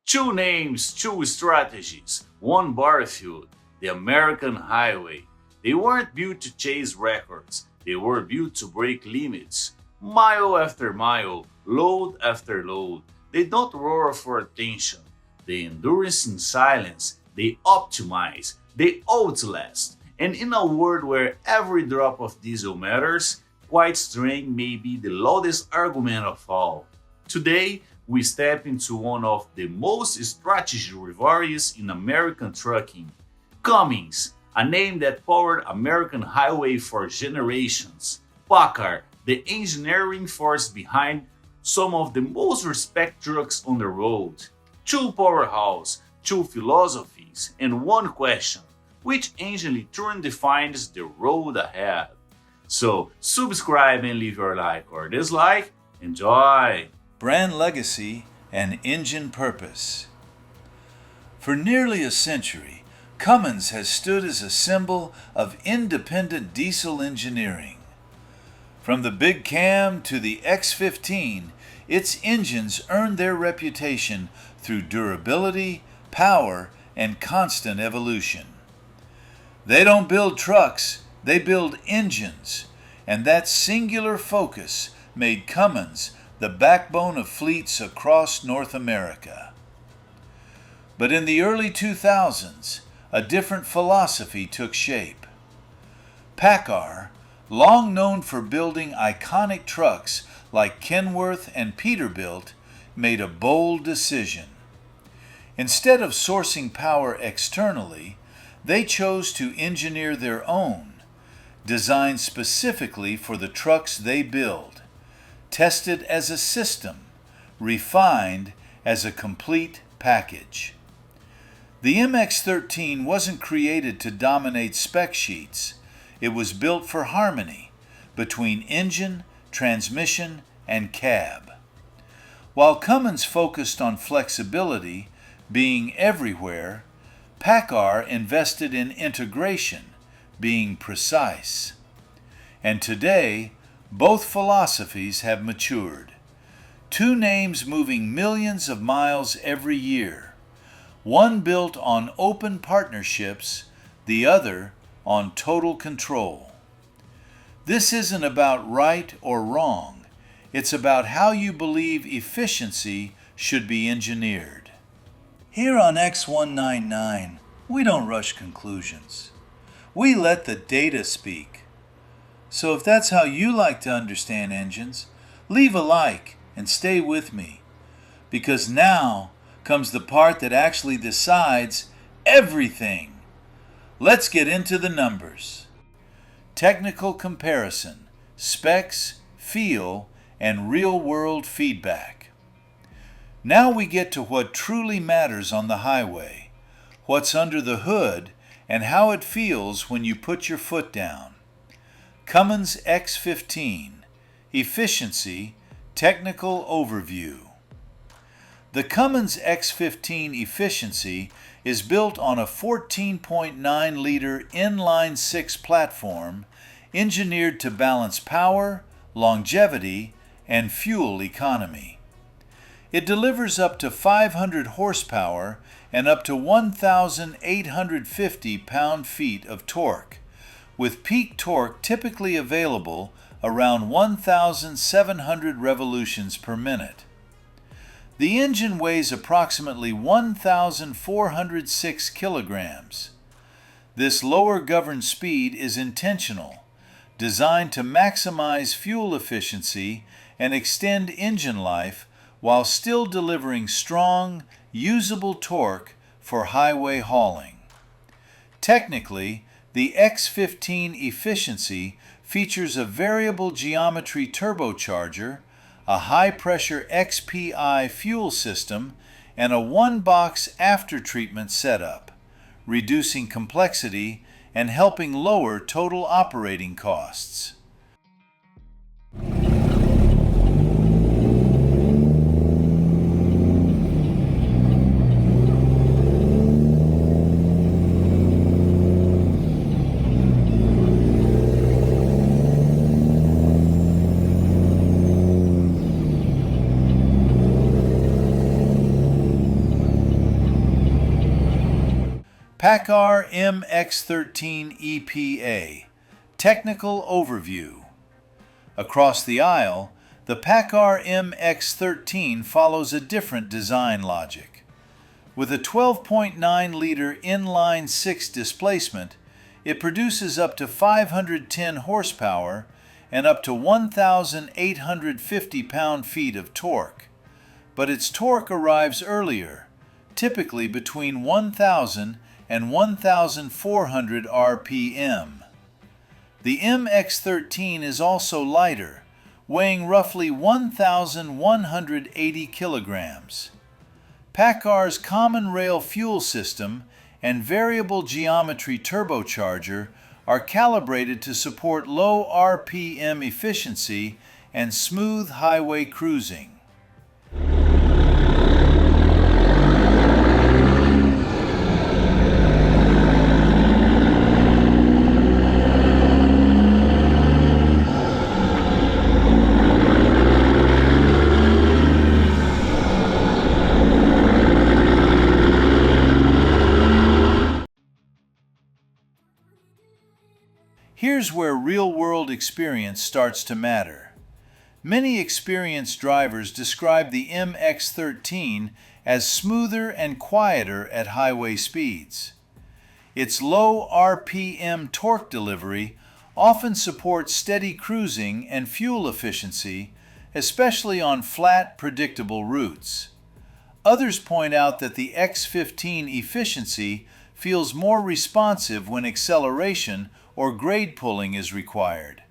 Two names, two strategies, one battlefield, the American highway. They weren't built to chase records, they were built to break limits. Mile after mile, load after load. They don't roar for attention. They endurance in silence. They optimize. They outlast. And in a world where every drop of diesel matters, quiet strength may be the loudest argument of all. Today, we step into one of the most strategic rivalries in American trucking. Cummins, a name that powered American highway for generations. PACCAR, the engineering force behind some of the most respected trucks on the road. Two powerhouses, two philosophies, and one question: which engine truly defines the road ahead? So, subscribe and leave your like or dislike. Enjoy! Brand legacy and engine purpose. For nearly a century, Cummins has stood as a symbol of independent diesel engineering. From the Big Cam to the X15, its engines earned their reputation through durability, power, and constant evolution. They don't build trucks, they build engines, and that singular focus made Cummins the backbone of fleets across North America. But in the early 2000s, a different philosophy took shape. PACCAR, long known for building iconic trucks like Kenworth and Peterbilt, made a bold decision. Instead of sourcing power externally, they chose to engineer their own, designed specifically for the trucks they build, tested as a system, refined as a complete package. The MX-13 wasn't created to dominate spec sheets. It was built for harmony between engine, transmission, and cab. While Cummins focused on flexibility, being everywhere, PACCAR invested in integration, being precise. And today, both philosophies have matured. Two names moving millions of miles every year. One built on open partnerships, the other on total control. This isn't about right or wrong. It's about how you believe efficiency should be engineered. Here on X199, we don't rush conclusions. We let the data speak. So if that's how you like to understand engines, leave a like and stay with me, because now comes the part that actually decides everything. Let's get into the numbers. Technical comparison, specs, feel, and real-world feedback. Now we get to what truly matters on the highway, what's under the hood, and how it feels when you put your foot down. Cummins X15, Efficiency, Technical Overview. The Cummins X15 Efficiency is built on a 14.9-liter inline-six platform engineered to balance power, longevity, and fuel economy. It delivers up to 500 horsepower and up to 1,850 pound-feet of torque, with peak torque typically available around 1,700 revolutions per minute. The engine weighs approximately 1,406 kilograms. This lower governed speed is intentional, designed to maximize fuel efficiency and extend engine life while still delivering strong, usable torque for highway hauling. Technically, the X15 Efficiency features a variable geometry turbocharger, a high-pressure XPI fuel system, and a one-box aftertreatment setup, reducing complexity and helping lower total operating costs. PACCAR MX-13 EPA. Technical Overview. Across the aisle, the PACCAR MX-13 follows a different design logic. With a 12.9-liter inline-six displacement, it produces up to 510 horsepower and up to 1,850 pound-feet of torque. But its torque arrives earlier, typically between 1,000 and 1,400 RPM. The MX-13 is also lighter, weighing roughly 1,180 kilograms. PACCAR's common rail fuel system and variable geometry turbocharger are calibrated to support low RPM efficiency and smooth highway cruising. Here's where real-world experience starts to matter. Many experienced drivers describe the MX-13 as smoother and quieter at highway speeds. Its low RPM torque delivery often supports steady cruising and fuel efficiency, especially on flat, predictable routes. Others point out that the X15 efficiency feels more responsive when acceleration or grade pulling is required,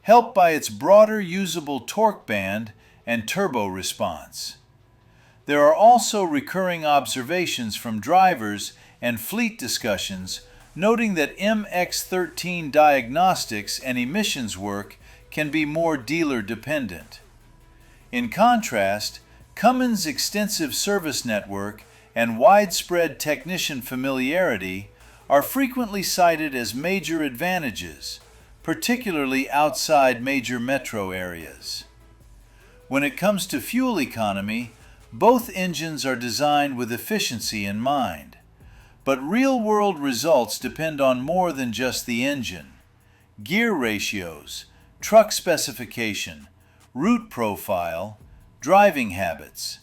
helped by its broader usable torque band and turbo response. There are also recurring observations from drivers and fleet discussions noting that MX-13 diagnostics and emissions work can be more dealer-dependent. In contrast, Cummins' extensive service network and widespread technician familiarity are frequently cited as major advantages, particularly outside major metro areas. When it comes to fuel economy, both engines are designed with efficiency in mind. But real-world results depend on more than just the engine. Gear ratios, truck specification, route profile, driving habits.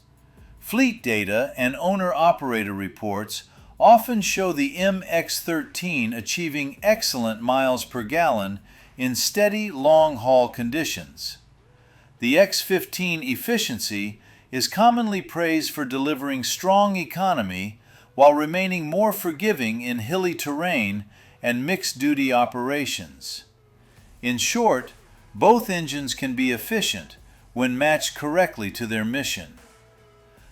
Fleet data and owner-operator reports often show the MX-13 achieving excellent miles per gallon in steady long-haul conditions. The X15 efficiency is commonly praised for delivering strong economy while remaining more forgiving in hilly terrain and mixed-duty operations. In short, both engines can be efficient when matched correctly to their mission.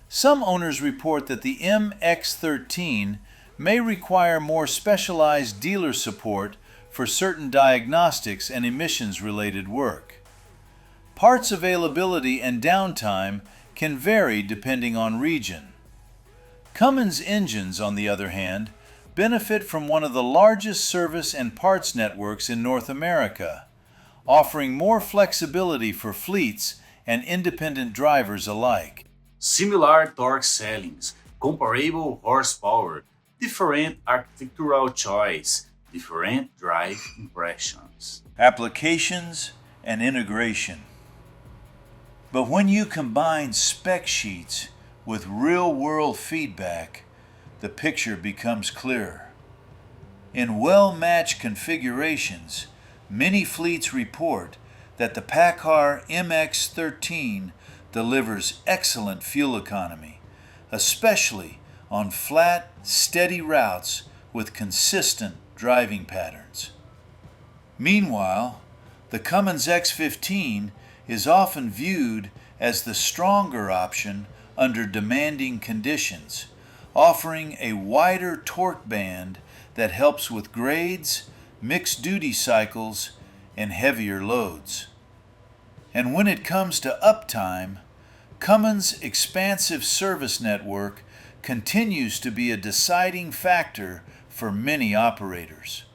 Some owners report that the MX-13 may require more specialized dealer support for certain diagnostics and emissions-related work. Parts availability and downtime can vary depending on region. Cummins engines, on the other hand, benefit from one of the largest service and parts networks in North America, offering more flexibility for fleets and independent drivers alike. Similar torque ceilings, comparable horsepower, different architectural choice, different drive impressions. Applications and integration. But when you combine spec sheets with real-world feedback, the picture becomes clearer. In well-matched configurations, many fleets report that the PACCAR MX-13 delivers excellent fuel economy, especially on flat, steady routes with consistent driving patterns. Meanwhile, the Cummins X15 is often viewed as the stronger option under demanding conditions, offering a wider torque band that helps with grades, mixed duty cycles, and heavier loads. And when it comes to uptime, Cummins' expansive service network continues to be a deciding factor for many operators.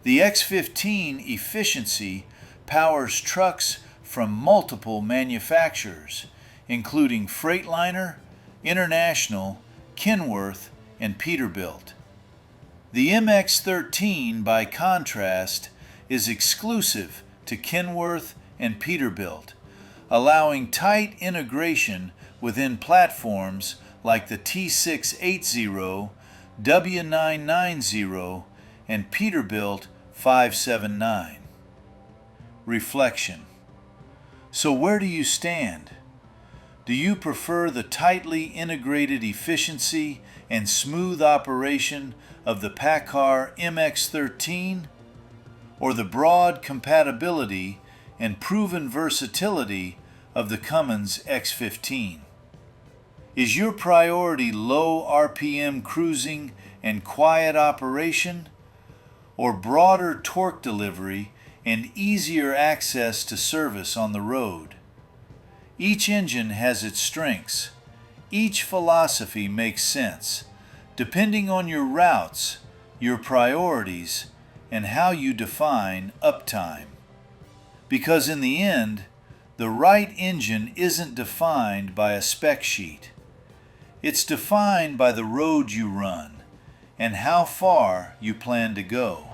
The X15 efficiency powers trucks from multiple manufacturers, including Freightliner, International, Kenworth, and Peterbilt. The MX-13, by contrast, is exclusive to Kenworth and Peterbilt, allowing tight integration within platforms like the T680, W990, and Peterbilt 579. Reflection. So where do you stand? Do you prefer the tightly integrated efficiency and smooth operation of the PACCAR MX-13, or the broad compatibility and proven versatility of the Cummins X15? Is your priority low RPM cruising and quiet operation, or broader torque delivery and easier access to service on the road? Each engine has its strengths. Each philosophy makes sense, depending on your routes, your priorities, and how you define uptime. Because in the end, the right engine isn't defined by a spec sheet. It's defined by the road you run and how far you plan to go.